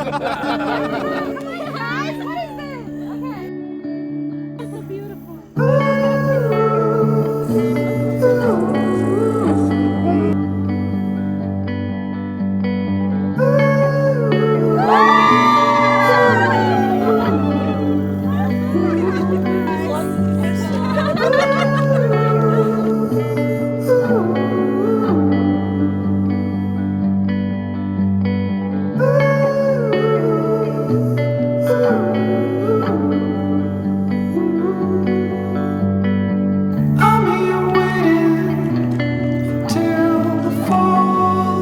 Guys, what is this? Okay. It's so beautiful. I'm here waiting till the fall.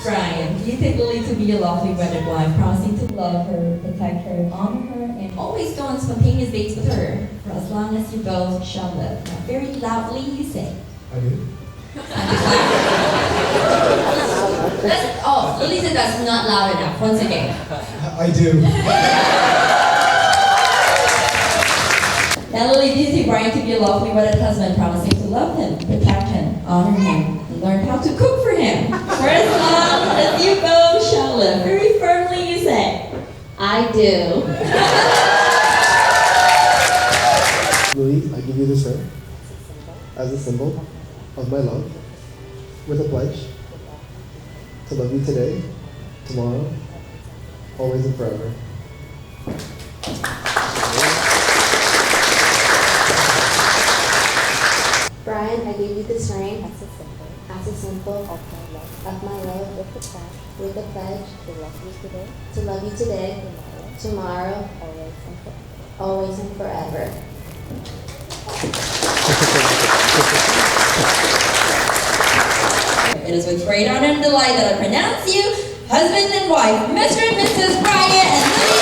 Brian, do you take Lily to be your lovely wedded wife, promising to love her, protect her, honor her, and always go on spontaneous dates with her for as long as you both shall live? Now, very loudly you say. I do. Oh, Lily said that's not loud enough. Once again. I do. Now, Lily, do you take Brian to be your lovely wedded husband, promising to love him, protect him, honor him, and learn how to cook for him for as long as you both shall live? Very firmly you say. I do. Lily, I give you this ring as a symbol of my love, with a pledge to love you today, tomorrow, always and forever. Brian, I gave you this ring as a symbol of my love with the pledge to love you today, tomorrow, always and forever. It is with great honor and delight that I pronounce you husband and wife, Mr. and Mrs. Brian and Lily.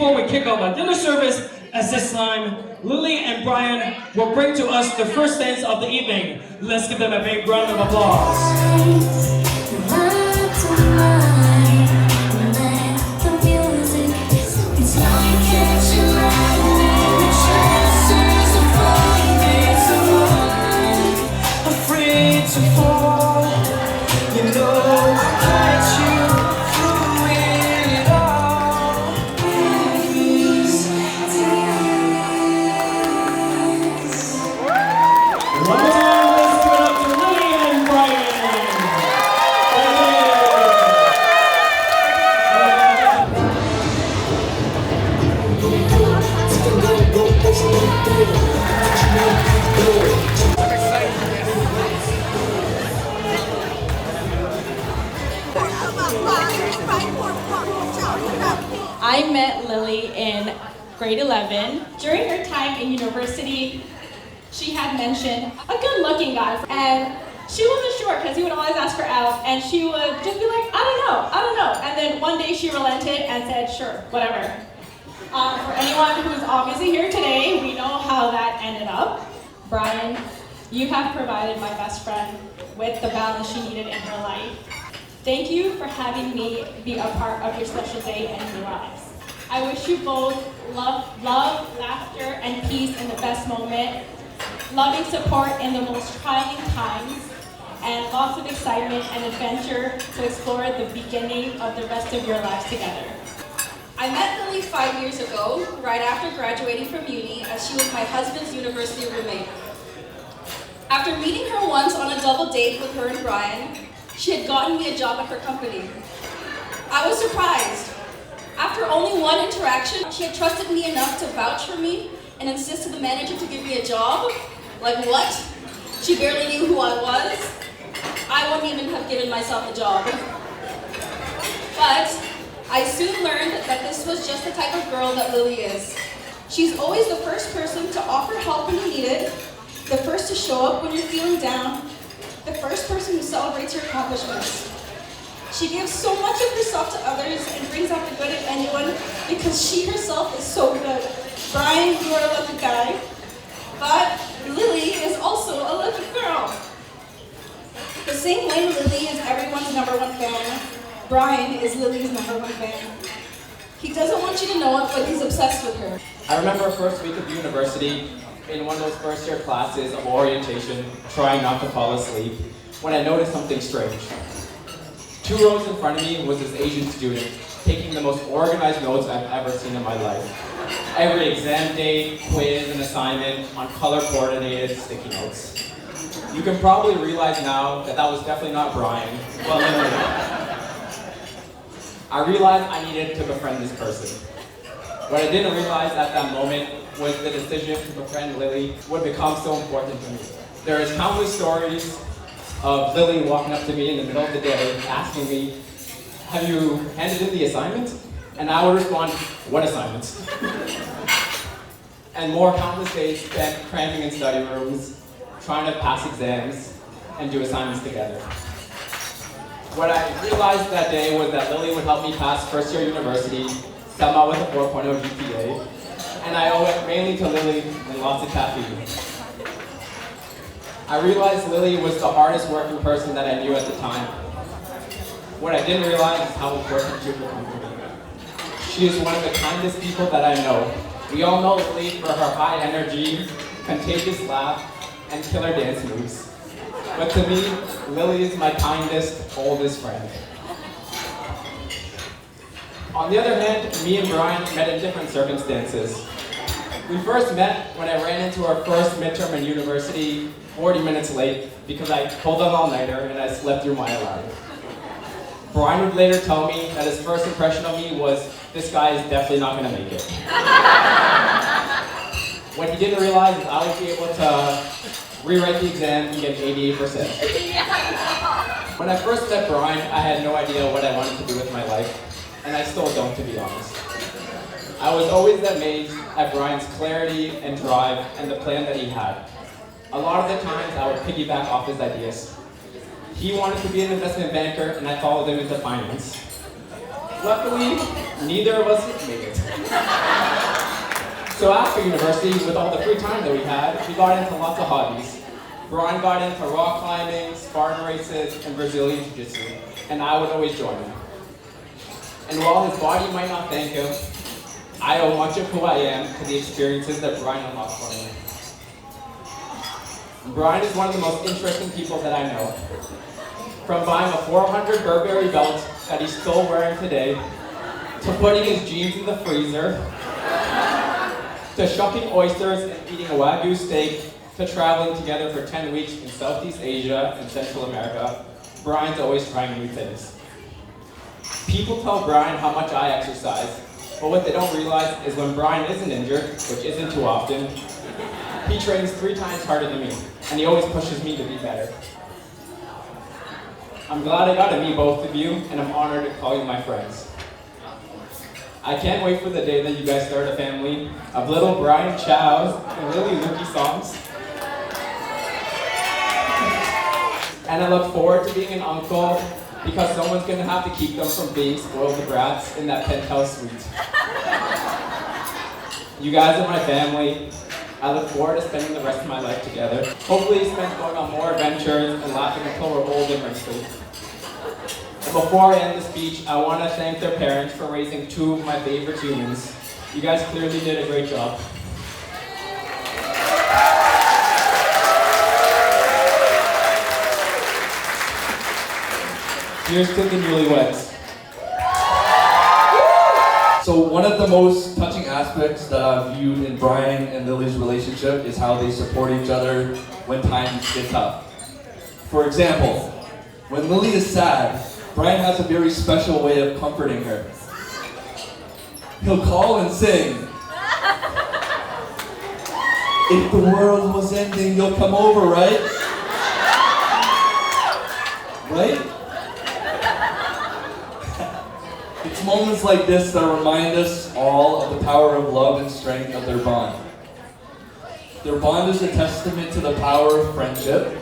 Before we kick off our dinner service, at this time, Lily and Brian will bring to us the first dance of the evening. Let's give them a big round of applause. Afraid to fall, you know I'll guide you through it all. Please dance. One more time, let's give it up to Lily and Brian. I met Lily in grade 11. During her time in university, she had mentioned a good-looking guy, and she wasn't sure because he would always ask her out, and she would just be like, I don't know. And then one day she relented and said, sure, whatever. For anyone who's obviously here today, we know how that ended up. Brian, you have provided my best friend with the balance she needed in her life. Thank you for having me be a part of your special day in your lives. I wish you both love, laughter, and peace in the best moment, loving support in the most trying times, and lots of excitement and adventure to explore the beginning of the rest of your lives together. I met Lily 5 years ago, right after graduating from uni, as she was my husband's university roommate. After meeting her once on a double date with her and Brian, she had gotten me a job at her company. I was surprised. After only one interaction, she had trusted me enough to vouch for me and insist to the manager to give me a job. Like what? She barely knew who I was. I wouldn't even have given myself a job. But I soon learned that this was just the type of girl that Lily is. She's always the first person to offer help when you need it, the first to show up when you're feeling down, the first person who celebrates your accomplishments. She gives so much of herself to others and brings out the good in anyone because she herself is so good. Brian, you are a lucky guy, but Lily is also a lucky girl. The same way Lily is everyone's number one fan, Brian is Lily's number one fan. He doesn't want you to know it, but he's obsessed with her. I remember first week of university, in one of those first year classes of orientation, trying not to fall asleep, when I noticed something strange. 2 rows in front of me was this Asian student, taking the most organized notes I've ever seen in my life. Every exam date, quiz, and assignment on color-coordinated sticky notes. You can probably realize now that that was definitely not Brian, but Lily. I realized I needed to befriend this person. What I didn't realize at that moment was the decision to befriend Lily would become so important to me. There is countless stories of Lily walking up to me in the middle of the day asking me, have you handed in the assignment? And I would respond, what assignment? And more countless days spent cramming in study rooms, trying to pass exams, and do assignments together. What I realized that day was that Lily would help me pass first year university, somehow with a 4.0 GPA, and I owe it mainly to Lily and lots of caffeine. I realized Lily was the hardest working person that I knew at the time. What I didn't realize is how important she would become for me. She is one of the kindest people that I know. We all know Lily for her high energy, contagious laugh, and killer dance moves. But to me, Lily is my kindest, oldest friend. On the other hand, me and Brian met in different circumstances. We first met when I ran into our first midterm in university 40 minutes late because I pulled an all-nighter and I slept through my alarm. Brian would later tell me that his first impression of me was, this guy is definitely not going to make it. What he didn't realize is I would be able to rewrite the exam and get 88%. When I first met Brian, I had no idea what I wanted to do with my life, and I still don't, to be honest. I was always amazed at Brian's clarity and drive and the plan that he had. A lot of the times I would piggyback off his ideas. He wanted to be an investment banker, and I followed him into finance. Luckily, neither of us made it. So after university, with all the free time that we had, we got into lots of hobbies. Brian got into rock climbing, Spartan races, and Brazilian Jiu-Jitsu, and I would always join him. And while his body might not thank him, I owe much of who I am to the experiences that Brian unlocked for me. Brian is one of the most interesting people that I know. From buying a 400 Burberry belt that he's still wearing today, to putting his jeans in the freezer, to shucking oysters and eating a Wagyu steak, to traveling together for 10 weeks in Southeast Asia and Central America, Brian's always trying new things. People tell Brian how much I exercise, but what they don't realize is when Brian isn't injured, which isn't too often, he trains 3 times harder than me, and he always pushes me to be better. I'm glad I got to meet both of you, and I'm honored to call you my friends. I can't wait for the day that you guys start a family of little Brian Chows and Lily Luki songs. And I look forward to being an uncle because someone's going to have to keep them from being spoiled brats in that penthouse suite. You guys are my family. I look forward to spending the rest of my life together. Hopefully spend going on more adventures and laughing until we're old and wrinkled. And before I end the speech, I want to thank their parents for raising 2 of my favorite humans. You guys clearly did a great job. Here's to the newlyweds. So one of the most touching aspects that I've viewed in Brian and Lily's relationship is how they support each other when times get tough. For example, when Lily is sad, Brian has a very special way of comforting her. He'll call and sing, "If the world was ending, you'll come over, right?" Right? It's moments like this that remind us all of the power of love and strength of their bond. Their bond is a testament to the power of friendship,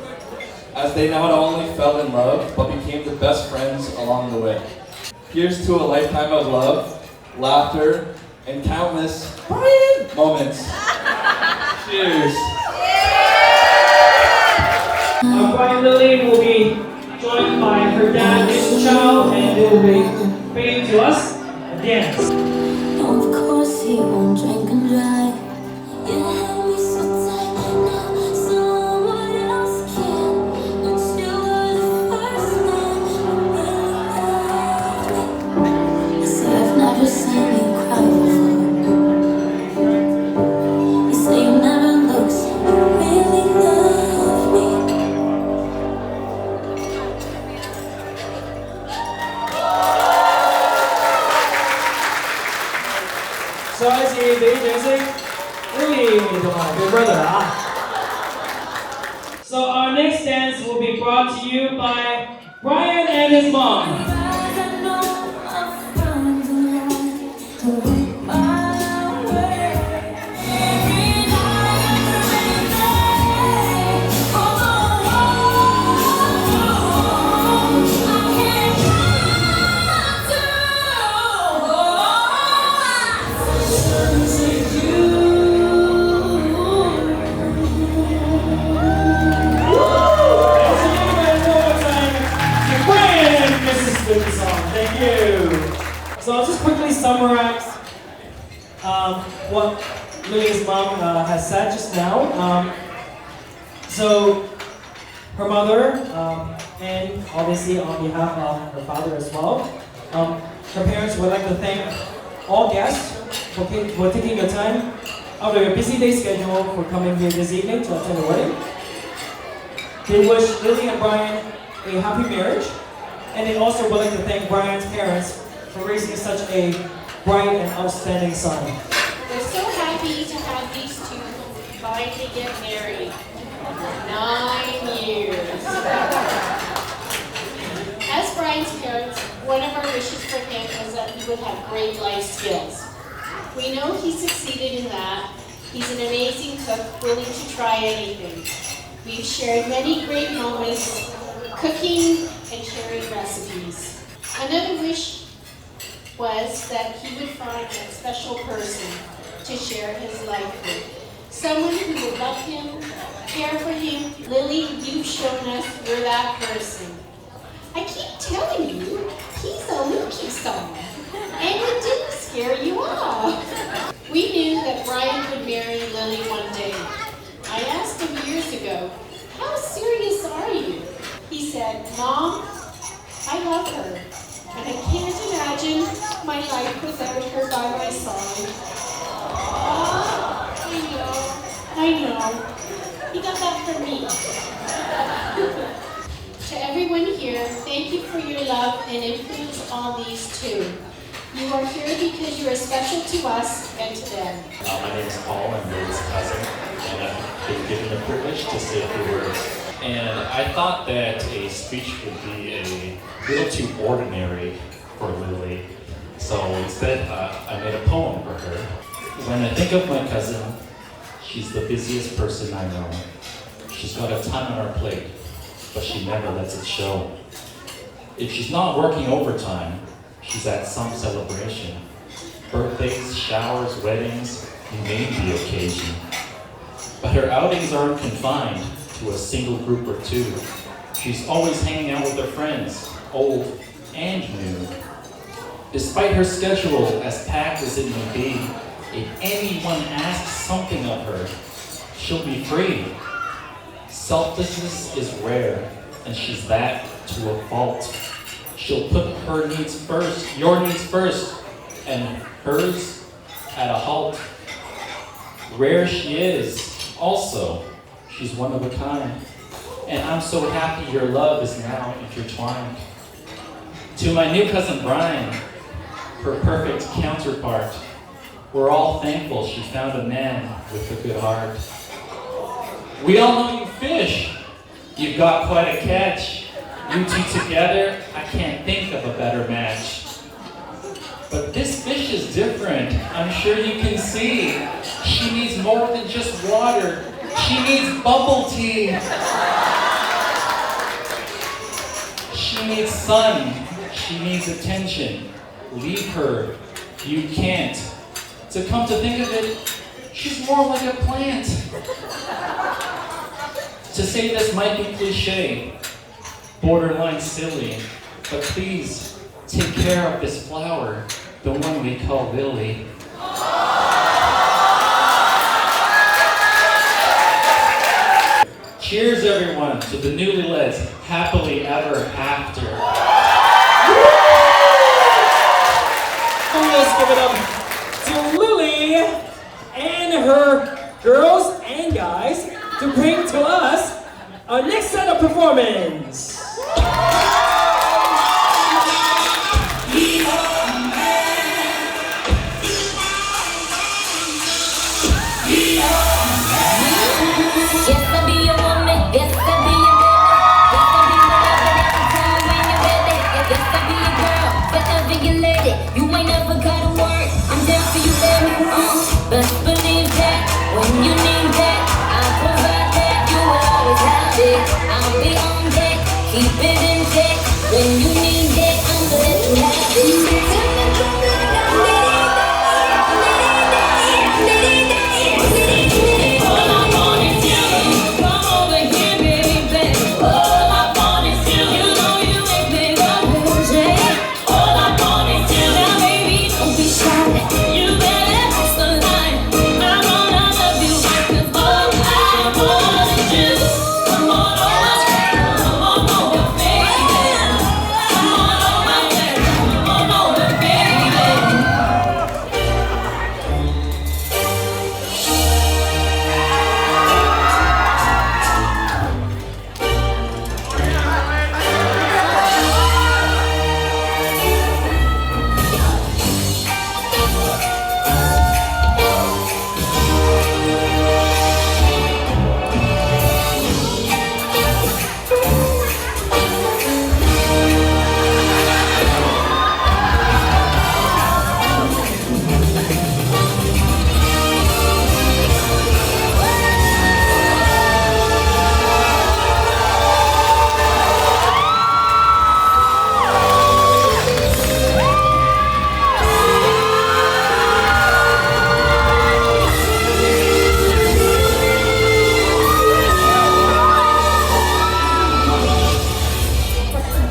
as they not only fell in love, but became the best friends along the way. Here's to a lifetime of love, laughter, and countless Brian moments. Cheers. Brian and Lilly will be joined by her dad, Mr. Chow, and they will be bringing to us a dance. Of course he won't drink and drive. You held me so tight, now someone else can. But you were the first man who really loved me. Yes, I've never seen you cry before. You say you never look, so you really love me. So I see they dancing. Really, come on, big brother, huh? So our next dance will be brought to you by Brian and his mom. Thank you. So I'll just quickly summarize what Lily's mom has said just now. So her mother, and obviously on behalf of her father as well, her parents would like to thank all guests for taking your time out of your busy day schedule for coming here this evening to attend the wedding. They wish Lily and Brian a happy marriage. And they also would like to thank Brian's parents for raising such a bright and outstanding son. We're so happy to have these 2 finally get married. 9 years. As Brian's parents, one of our wishes for him was that he would have great life skills. We know he succeeded in that. He's an amazing cook, willing to try anything. We've shared many great moments cooking and sharing recipes. Another wish was that he would find a special person to share his life with. Someone who would love him, care for him. Lily, you've shown us you're that person. I keep telling you, he's a Lucky song, and it didn't scare you off. We knew that Brian would marry Lily one day. I asked him years ago, how serious are you? He said, Mom, I love her, and I can't imagine my life without her by my side. I know. He got that from me. To everyone here, thank you for your love and influence on these two. You are here because you are special to us and to them. My name is Paul, I'm Lily's cousin, and I've been given the privilege to say a few words. And I thought that a speech would be a little too ordinary for Lily, so instead I made a poem for her. When I think of my cousin, she's the busiest person I know. She's got a ton on her plate, but she never lets it show. If she's not working overtime, she's at some celebration. Birthdays, showers, weddings, you name the occasion. But her outings aren't confined to a single group or two. She's always hanging out with her friends, old and new. Despite her schedule as packed as it may be, if anyone asks something of her, she'll be free. Selflessness is rare, and she's that to a fault. She'll put her needs first, your needs first, and hers at a halt. Rare she is, also, she's one of a kind. And I'm so happy your love is now intertwined. To my new cousin Brian, her perfect counterpart, we're all thankful she found a man with a good heart. We all know you fish. You've got quite a catch. You two together, I can't think of a better match. But this fish is different, I'm sure you can see. She needs more than just water. She needs bubble tea. She needs sun. She needs attention. Leave her. You can't. To come to think of it, she's more like a plant. To say this might be cliche, borderline silly, but please take care of this flower, the one we call Lily. Cheers, everyone, to the newlyweds, happily ever after. Let's give it up to Lily and her girls and guys to bring to us our next set of performance. Best believe that when you need that, I'll provide that. You will always have it. I'll be on deck, keep it in check. When you need that, I'm gonna let you have it. All I want is you. Come over here, baby. All I want is you. You know you make me go crazy. All I want is you. Now, baby, don't be shy. You better cross the line. I wanna love you, 'cause all I want is you. Come on over, baby. Come on over, baby. Come on over, baby.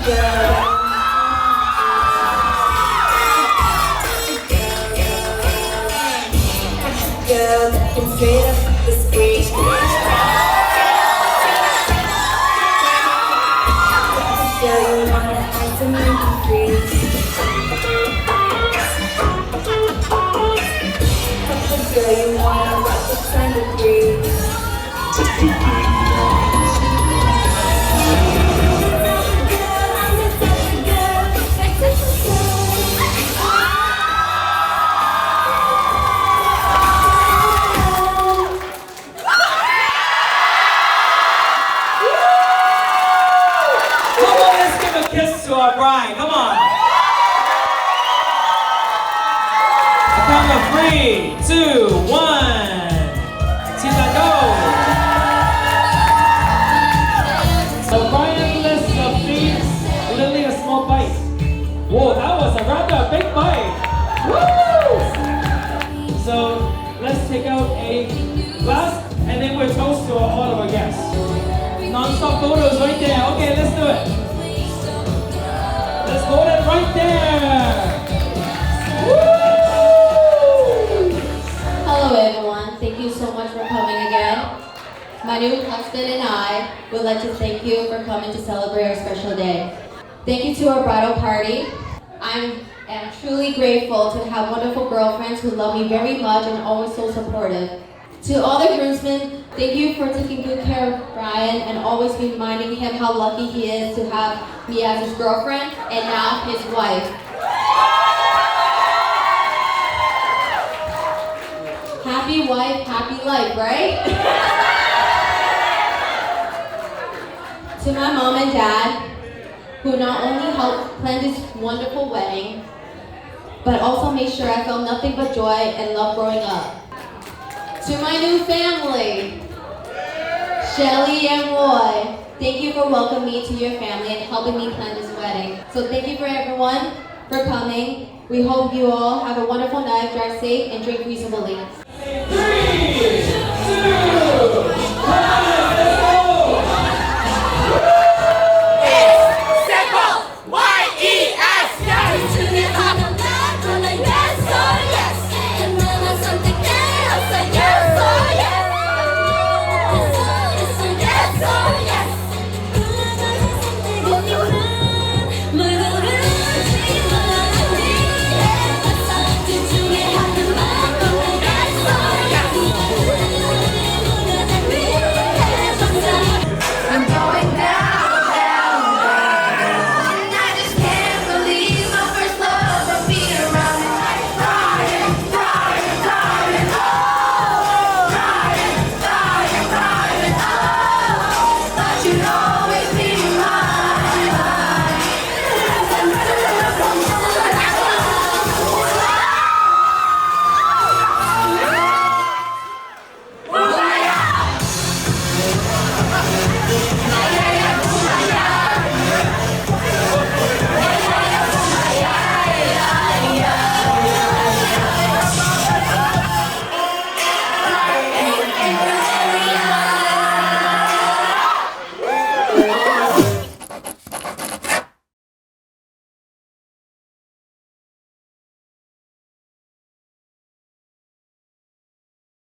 Girl that can straight up the stage. Girl, you wanna ice and make you freeze. Girl, you wanna rock the sun to breeze. To our bride, come on. Count of 3, 2, 1. Tita, go. So Brian lists of thieves, Lily a small bite. Whoa, that was a rather big bite. Woo! So let's take out a glass and then we'll toast to all of our guests. Non-stop photos right there. Okay, let's do it. Let's hold it right there! Woo! Hello everyone, thank you so much for coming again. My new husband and I would like to thank you for coming to celebrate our special day. Thank you to our bridal party. I am truly grateful to have wonderful girlfriends who love me very much and always so supportive. To all the groomsmen, thank you for taking good care of Brian and always reminding him how lucky he is to have me as his girlfriend and now his wife. Happy wife, happy life, right? To my mom and dad, who not only helped plan this wonderful wedding, but also made sure I felt nothing but joy and love growing up. To my new family, Shelly and Roy, thank you for welcoming me to your family and helping me plan this wedding. So thank you for everyone for coming. We hope you all have a wonderful night, drive safe, and drink reasonably. 3, 2, 1.